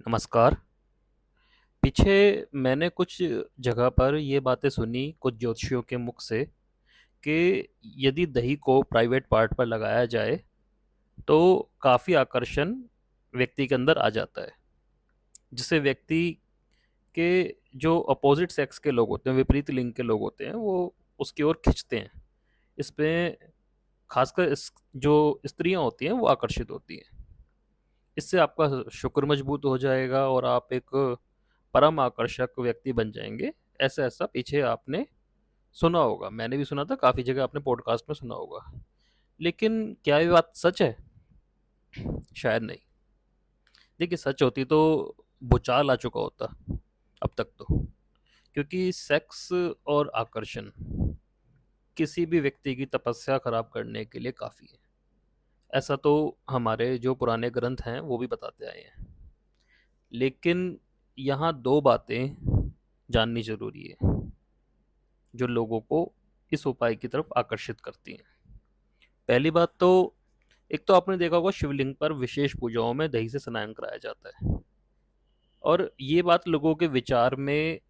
नमस्कार। पीछे मैंने कुछ जगह पर ये बातें सुनी कुछ ज्योतिषियों के मुख से कि यदि दही को प्राइवेट पार्ट पर लगाया जाए तो काफ़ी आकर्षण व्यक्ति के अंदर आ जाता है, जिससे व्यक्ति के जो अपोजिट सेक्स के लोग होते हैं, विपरीत लिंग के लोग होते हैं, वो उसकी ओर खिंचते हैं। इसमें खासकर जो स्त्रियां होती हैं वो आकर्षित होती हैं। इससे आपका शुक्र मजबूत हो जाएगा और आप एक परम आकर्षक व्यक्ति बन जाएंगे। ऐसा ऐसा पीछे आपने सुना होगा, मैंने भी सुना था, काफ़ी जगह आपने पॉडकास्ट में सुना होगा। लेकिन क्या ये बात सच है? शायद नहीं। देखिए, सच होती तो भूचाल आ चुका होता अब तक तो। क्योंकि सेक्स और आकर्षण किसी भी व्यक्ति की तपस्या खराब करने के लिए काफ़ी है। ऐसा तो हमारे जो पुराने ग्रंथ हैं वो भी बताते आए हैं। लेकिन यहाँ दो बातें जाननी जरूरी है जो लोगों को इस उपाय की तरफ आकर्षित करती हैं। पहली बात तो, एक तो आपने देखा होगा शिवलिंग पर विशेष पूजाओं में दही से स्नान कराया जाता है। और ये बात लोगों के विचार में,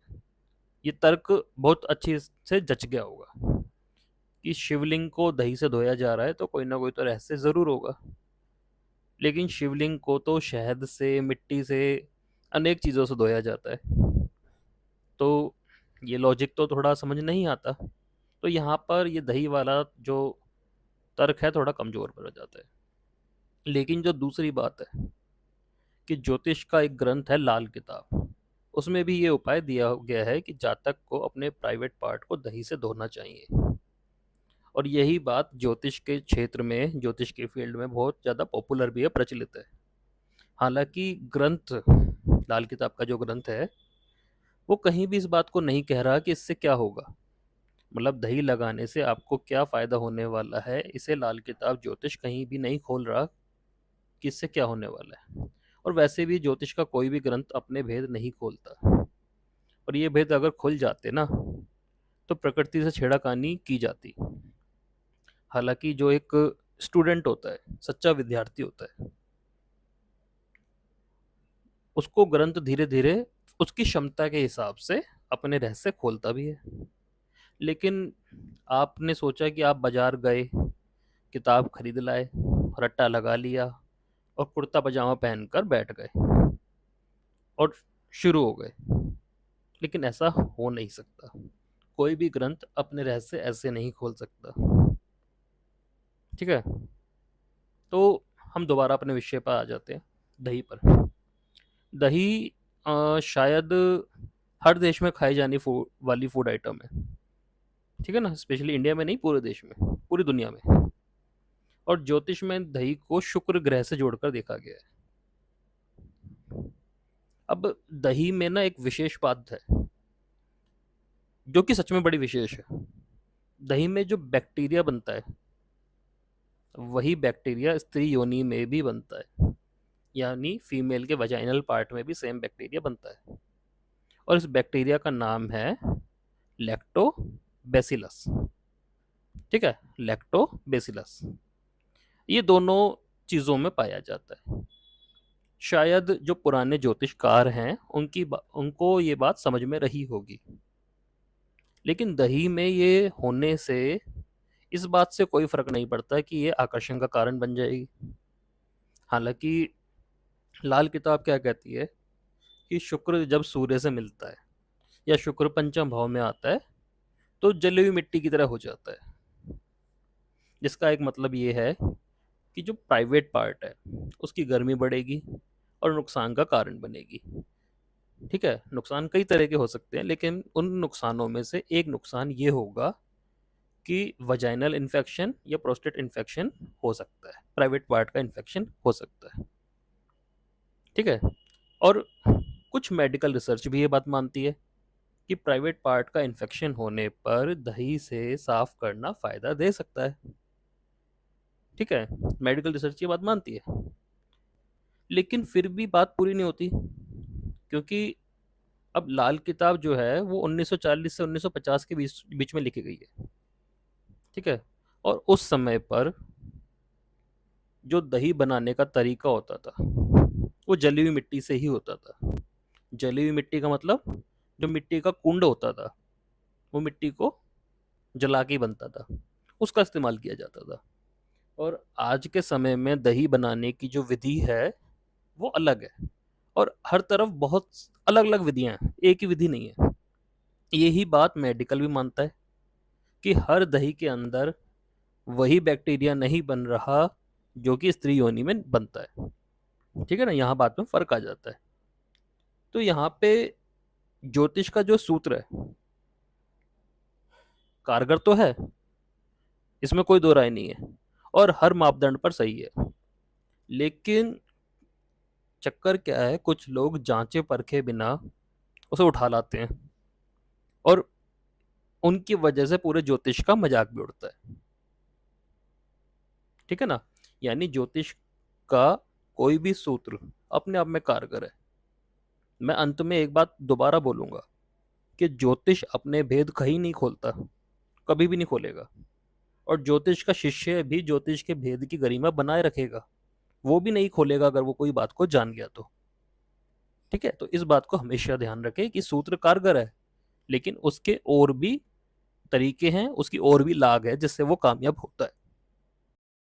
ये तर्क बहुत अच्छे से जच गया होगा कि शिवलिंग को दही से धोया जा रहा है तो कोई ना कोई तो रहस्य जरूर होगा। लेकिन शिवलिंग को तो शहद से, मिट्टी से, अनेक चीज़ों से धोया जाता है। तो ये लॉजिक तो थोड़ा समझ नहीं आता। तो यहाँ पर ये दही वाला जो तर्क है थोड़ा कमज़ोर पड़ जाता है। लेकिन जो दूसरी बात है कि ज्योतिष का एक ग्रंथ है लाल किताब, उसमें भी ये उपाय दिया गया है कि जातक को अपने प्राइवेट पार्ट को दही से धोना चाहिए। और यही बात ज्योतिष के क्षेत्र में, ज्योतिष के फील्ड में बहुत ज़्यादा पॉपुलर भी है, प्रचलित है। हालांकि ग्रंथ, लाल किताब का जो ग्रंथ है, वो कहीं भी इस बात को नहीं कह रहा कि इससे क्या होगा, मतलब दही लगाने से आपको क्या फ़ायदा होने वाला है। इसे लाल किताब ज्योतिष कहीं भी नहीं खोल रहा कि इससे क्या होने वाला है। और वैसे भी ज्योतिष का कोई भी ग्रंथ अपने भेद नहीं खोलता। और ये भेद अगर खुल जाते ना, तो प्रकृति से छेड़खानी की जाती। हालांकि जो एक स्टूडेंट होता है, सच्चा विद्यार्थी होता है, उसको ग्रंथ धीरे धीरे उसकी क्षमता के हिसाब से अपने रहस्य खोलता भी है। लेकिन आपने सोचा कि आप बाजार गए, किताब खरीद लाए, रट्टा लगा लिया और कुर्ता पजामा पहनकर बैठ गए और शुरू हो गए। लेकिन ऐसा हो नहीं सकता। कोई भी ग्रंथ अपने रहस्य ऐसे नहीं खोल सकता। ठीक है? तो हम दोबारा अपने विषय पर आ जाते हैं, दही पर। दही शायद हर देश में खाई जाने वाली फूड आइटम है। ठीक है ना? स्पेशली इंडिया में नहीं, पूरे देश में, पूरी दुनिया में। और ज्योतिष में दही को शुक्र ग्रह से जोड़कर देखा गया है। अब दही में ना एक विशेष बात है जो कि सच में बड़ी विशेष है। दही में जो बैक्टीरिया बनता है, वही बैक्टीरिया स्त्री योनि में भी बनता है। यानी फीमेल के वजाइनल पार्ट में भी सेम बैक्टीरिया बनता है। और इस बैक्टीरिया का नाम है लैक्टोबैसिलस। ठीक है? लैक्टोबैसिलस। ये दोनों चीज़ों में पाया जाता है। शायद जो पुराने ज्योतिषकार हैं उनको ये बात समझ में रही होगी। लेकिन दही में ये होने से इस बात से कोई फर्क नहीं पड़ता कि ये आकर्षण का कारण बन जाएगी। हालांकि लाल किताब क्या कहती है कि शुक्र जब सूर्य से मिलता है या शुक्र पंचम भाव में आता है तो जली हुई मिट्टी की तरह हो जाता है। जिसका एक मतलब ये है कि जो प्राइवेट पार्ट है उसकी गर्मी बढ़ेगी और नुकसान का कारण बनेगी। ठीक है? नुकसान कई तरह के हो सकते हैं, लेकिन उन नुकसानों में से एक नुकसान ये होगा कि वजाइनल इन्फेक्शन या प्रोस्टेट इन्फेक्शन हो सकता है, प्राइवेट पार्ट का इन्फेक्शन हो सकता है। ठीक है? और कुछ मेडिकल रिसर्च भी ये बात मानती है कि प्राइवेट पार्ट का इन्फेक्शन होने पर दही से साफ करना फायदा दे सकता है। ठीक है? मेडिकल रिसर्च ये बात मानती है। लेकिन फिर भी बात पूरी नहीं होती, क्योंकि अब लाल किताब जो है वो 1940 से 1950 के बीच बीच में लिखी गई है। ठीक है? और उस समय पर जो दही बनाने का तरीका होता था वो जली हुई मिट्टी से ही होता था। जली हुई मिट्टी का मतलब जो मिट्टी का कुंड होता था, वो मिट्टी को जला के ही बनता था, उसका इस्तेमाल किया जाता था। और आज के समय में दही बनाने की जो विधि है वो अलग है, और हर तरफ बहुत अलग अलग विधियां हैं, एक ही विधि नहीं है। यही बात मेडिकल भी मानता है कि हर दही के अंदर वही बैक्टीरिया नहीं बन रहा जो कि स्त्री योनि में बनता है। ठीक है ना, यहाँ बात में फर्क आ जाता है। तो यहाँ पे ज्योतिष का जो सूत्र है कारगर तो है, इसमें कोई दो राय नहीं है, और हर मापदंड पर सही है। लेकिन चक्कर क्या है, कुछ लोग जांचे परखे बिना उसे उठा लाते हैं, और उनकी वजह से पूरे ज्योतिष का मजाक भी उड़ता है। ठीक है ना, यानी ज्योतिष का कोई भी सूत्र अपने आप में कारगर है। मैं अंत में एक बात दोबारा बोलूंगा कि ज्योतिष अपने भेद कहीं नहीं खोलता, कभी भी नहीं खोलेगा। और ज्योतिष का शिष्य भी ज्योतिष के भेद की गरिमा बनाए रखेगा, वो भी नहीं खोलेगा अगर वो कोई बात को जान गया तो। ठीक है, तो इस बात को हमेशा ध्यान रखें कि सूत्र कारगर है, लेकिन उसके और भी तरीके हैं, उसकी और भी लाग है जिससे वो कामयाब होता है।